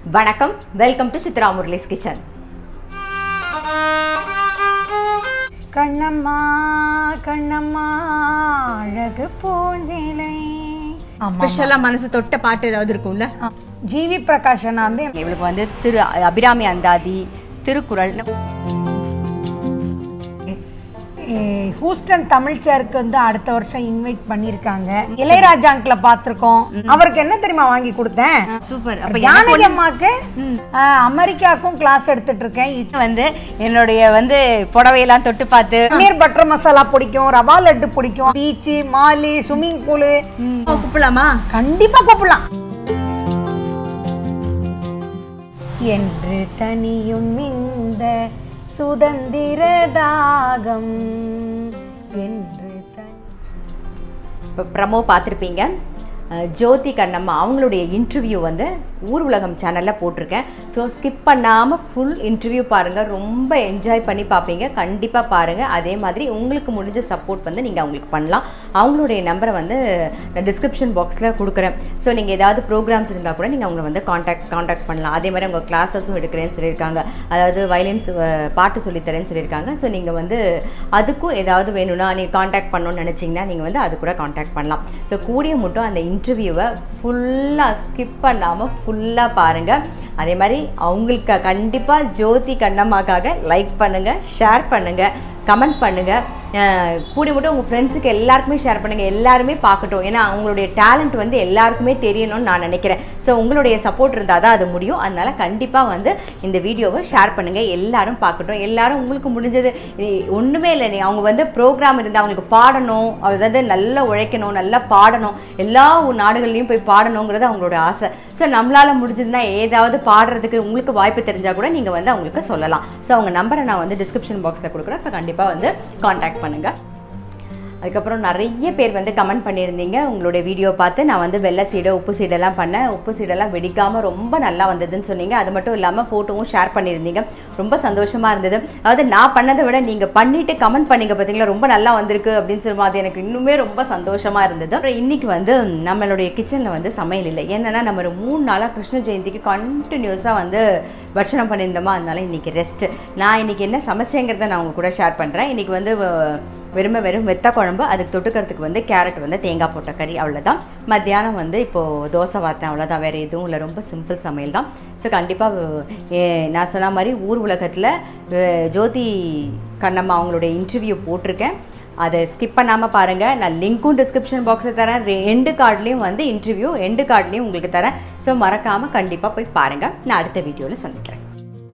வணக்கம், welcome to Chitra Murali's kitchen. Kannamma Kannamma அழகு பூஞ்சிலை. ஸ்பெஷலா மனசு தொட்ட பாட்டு ஏதாவது இருக்கும்ல? ஜிவி பிரகாஷனா வந்து இவளுக்கு வந்து திரு அபிராமி அந்தாதி, திருக்குறள். ஹூஸ்டன் தமிழ் சேருக்கு வந்து அடுத்த வருஷம் இன்வைட் பண்ணிருக்காங்க. இளையராஜா அங்கிள பாத்திருக்கோம். அவருக்கு என்ன தெரியுமா வாங்கி கொடுத்தேன்? சூப்பர். அப்ப ஜானகி அம்மாக்கு அமெரிக்காவுக்கும் கிளாஸ் எடுத்துட்டு இருக்கேன். இது வந்து என்னுடைய வந்து புடவையெல்லாம் தொட்டு பார்த்து பன்னீர் பட்டர் மசாலா பிடிக்கும், ரவா லட்டு பிடிக்கும், பீச், மாலி, ஸ்விம்மிங் பூலு. கூப்பிடலாமா? கண்டிப்பா கூப்பிடலாம். என்று தனியும் இந்த சுதந்திர தாகம் என்று இப்போ ப்ரமோ பார்த்துருப்பீங்க. ஜோதி கண்ணம்மா அவங்களுடைய இன்டர்வியூ வந்து ஊர் உலகம் சேனலில் போட்டிருக்கேன். ஸோ ஸ்கிப் பண்ணாமல் ஃபுல் இன்டர்வியூ பாருங்கள், ரொம்ப என்ஜாய் பண்ணி பார்ப்பீங்க. கண்டிப்பாக பாருங்கள். அதே மாதிரி உங்களுக்கு முடிஞ்ச சப்போர்ட் வந்து நீங்கள் அவங்களுக்கு பண்ணலாம். அவங்களுடைய நம்பரை வந்து நான் டிஸ்கிரிப்ஷன் பாக்ஸில் கொடுக்குறேன். ஸோ நீங்கள் ஏதாவது ப்ரோக்ராம்ஸ் இருந்தால் கூட நீங்கள் அவங்கள வந்து காண்டாக்ட் பண்ணலாம். அதே மாதிரி அவங்க கிளாஸஸும் எடுக்கிறேன்னு சொல்லியிருக்காங்க. அதாவது வயலின்ஸ் பாட்டு சொல்லித்தரேன்னு சொல்லியிருக்காங்க. ஸோ நீங்கள் வந்து அதுக்கும் ஏதாவது வேணும்னா நீங்கள் காண்டாக்ட் பண்ணணும்னு நினச்சிங்கன்னா நீங்கள் வந்து அது கூட காண்டாக்ட் பண்ணலாம். ஸோ கூடிய மட்டும் அந்த இன்டர்வியூவை ஃபுல்லாக ஸ்கிப் பண்ணாமல் ஃபுல்லாக பாருங்கள். அதே மாதிரி அவங்களுக்கு கண்டிப்பாக ஜோதி கண்ணம்மாக்காக லைக் பண்ணுங்கள், ஷேர் பண்ணுங்கள், கமெண்ட் பண்ணுங்கள். கூடி மட்டும் உங்கள் ஃப்ரெண்ட்ஸுக்கு எல்லாருக்குமே ஷேர் பண்ணுங்கள். எல்லாருமே பார்க்கட்டும். ஏன்னா அவங்களுடைய டேலண்ட் வந்து எல்லாருக்குமே தெரியணும்னு நான் நினைக்கிறேன். ஸோ உங்களுடைய சப்போர்ட் இருந்தால் தான் அது முடியும். அதனால் கண்டிப்பாக வந்து இந்த வீடியோவை ஷேர் பண்ணுங்கள், எல்லாரும் பார்க்கட்டும். எல்லாரும் உங்களுக்கு முடிஞ்சது ஒன்றுமே இல்லை. அவங்க வந்து ப்ரோக்ராம் இருந்தால் அவங்களுக்கு பாடணும், அதாவது நல்லா உழைக்கணும், நல்லா பாடணும், எல்லா நாடுகள்லையும் போய் பாடணுங்கிறது அவங்களோட ஆசை. ஸோ நம்மளால் முடிஞ்சதுன்னா ஏதாவது பாடுறதுக்கு உங்களுக்கு வாய்ப்பு தெரிஞ்சால் கூட நீங்கள் வந்து அவங்களுக்கு சொல்லலாம். ஸோ அவங்க நம்பரை நான் வந்து டிஸ்கிரிப்ஷன் பாக்ஸில் கொடுக்குறேன். ஸோ கண்டிப்பாக வந்து காண்டாக்ட் பண்ணுங்க. அதுக்கப்புறம் நிறைய பேர் வந்து கமெண்ட் பண்ணியிருந்தீங்க. உங்களுடைய வீடியோ பார்த்து நான் வந்து வெள்ளை சீடை, உப்பு சீடெல்லாம் பண்ணேன். உப்பு சீடெல்லாம் வெடிக்காமல் ரொம்ப நல்லா வந்ததுன்னு சொன்னீங்க. அது மட்டும் இல்லாமல் ஃபோட்டோவும் ஷேர் பண்ணியிருந்தீங்க. ரொம்ப சந்தோஷமாக இருந்தது. அதாவது நான் பண்ணதை விட நீங்கள் பண்ணிவிட்டு கமெண்ட் பண்ணிங்க பார்த்தீங்களா, ரொம்ப நல்லா வந்திருக்கு அப்படின்னு சொல்லுவோம். அது எனக்கு இன்னுமே ரொம்ப சந்தோஷமாக இருந்தது. அப்புறம் இன்றைக்கி வந்து நம்மளுடைய கிச்சனில் வந்து சமையல் இல்லை. ஏன்னா நம்ம ஒரு 3 நாளாக கிருஷ்ண ஜெயந்திக்கு கண்டினியூஸாக வந்து வர்ஷனம் பண்ணியிருந்தோமா, அதனால இன்றைக்கி ரெஸ்ட்டு. நான் இன்றைக்கி என்ன சமைச்சேங்கிறத நான் உங்கள் கூட ஷேர் பண்ணுறேன். இன்றைக்கி வந்து வெறும் வெத்த குழம்பு, அதுக்கு தொட்டுக்கிறதுக்கு வந்து கேரட் வந்து தேங்காய் போட்ட கறி, அவ்வளோதான். மத்தியானம் வந்து இப்போது தோசை வார்த்தேன், அவ்வளோதான். வேறு எதுவும் இல்லை, ரொம்ப சிம்பிள் சமையல் தான். ஸோ கண்டிப்பாக நான் சொன்ன மாதிரி ஊர் உலகத்தில் ஜோதி கண்ணம்மா அவங்களுடைய இன்டர்வியூ போட்டிருக்கேன். அதை ஸ்கிப் பண்ணாமல் பாருங்கள். நான் லிங்க்கும் டிஸ்கிரிப்ஷன் பாக்ஸில் தரேன். எண்டு கார்ட்லேயும் வந்து இன்டர்வியூ எண்டு கார்ட்லேயும் உங்களுக்கு தரேன். ஸோ மறக்காமல் கண்டிப்பாக போய் பாருங்கள். நான் அடுத்த வீடியோவில் சந்திக்கிறேன்.